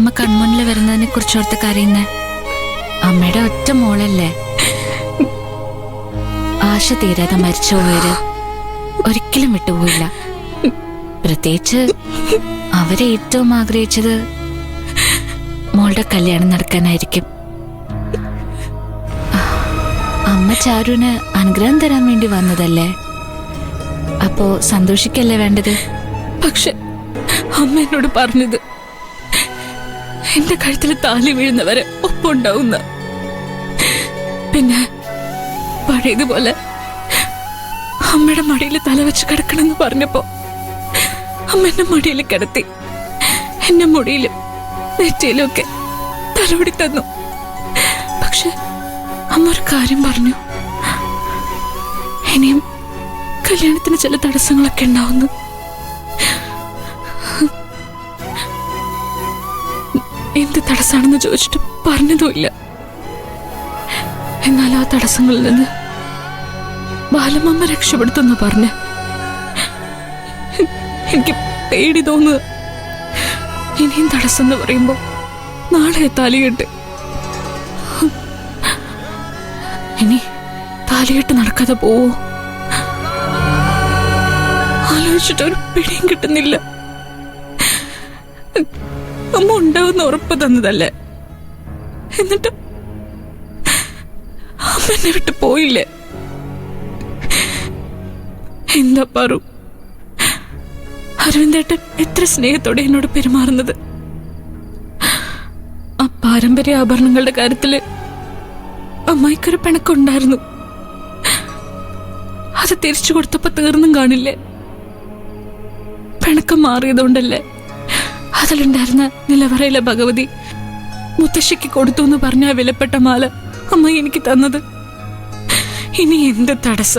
അമ്മ കൺമുന്നിൽ വരുന്നതിനെ കുറിച്ചോർത്ത് കരയുന്നേ? അമ്മയുടെ ഒറ്റ മോളല്ലേ. ആശ തീരാതെ മരിച്ച പോയവര് ഒരിക്കലും വിട്ടുപോയില്ല. പ്രത്യേകിച്ച് അവരെ ഏറ്റവും ആഗ്രഹിച്ചത് മോളുടെ കല്യാണം നടക്കാനായിരിക്കും. അമ്മ ചാരുവിന് അനുഗ്രഹം തരാൻ വേണ്ടി വന്നതല്ലേ. അപ്പോ സന്തോഷിക്കല്ലേ വേണ്ടത്. പക്ഷെ അമ്മ എന്നോട് പറഞ്ഞത് എന്റെ കഴുത്തിൽ താലി വീഴുന്നവരെ ഒപ്പുണ്ടാവുന്ന. പിന്നെ പഴയതുപോലെ അമ്മയുടെ മടിയിൽ തലവെച്ച് കിടക്കണമെന്ന് പറഞ്ഞപ്പോ അമ്മ എന്നെ മടിയിൽ കിടത്തി. എന്നെ മുടിയിലും നെറ്റിയിലും ഒക്കെ തലോടി തന്നു. പക്ഷെ അമ്മ ഒരു കാര്യം പറഞ്ഞു, ഇനിയും കല്യാണത്തിന് ചില തടസ്സങ്ങളൊക്കെ ഉണ്ടാവുന്നു. എന്ത് തടസ്സാണെന്ന് ചോദിച്ചിട്ട് പറഞ്ഞതുമില്ല. എന്നാൽ ആ തടസ്സങ്ങളിൽ നിന്ന് ബാലമ്മ രക്ഷപ്പെടുത്തുന്ന പറഞ്ഞ. എനിക്ക് പേടി തോന്നുക. ഇനിയും തടസ്സം എന്ന് പറയുമ്പോ നാളെ താലികെട്ട്. ഇനി താലികെട്ട് നടക്കാതെ പോവോ? ആലോചിച്ചിട്ടൊരു പിടിയും കിട്ടുന്നില്ല. അമ്മ ഉണ്ടാവുന്ന ഉറപ്പ് തന്നതല്ലേ, എന്നിട്ട് അമ്മ എന്നെ വിട്ട് പോയില്ലേ? എന്താ പറു, അരവിന്ദേട്ടൻ എത്ര സ്നേഹത്തോടെ എന്നോട് പെരുമാറുന്നത്. ആ പാരമ്പര്യ ആഭരണങ്ങളുടെ കാര്യത്തില് അമ്മായിക്കൊരു പിണക്കുണ്ടായിരുന്നു. അത് തിരിച്ചു കൊടുത്തപ്പോ തീർന്നും കാണില്ലേ. പിണക്കം മാറിയതുകൊണ്ടല്ലേ അതിലുണ്ടായിരുന്ന നിലവറയിലെ ഭഗവതി മുത്തശ്ശിക്ക് കൊടുത്തു എന്ന് പറഞ്ഞ വിലപ്പെട്ട മാല അമ്മ എനിക്ക് തന്നത്. ഇനി എന്ത് തടസ്സ?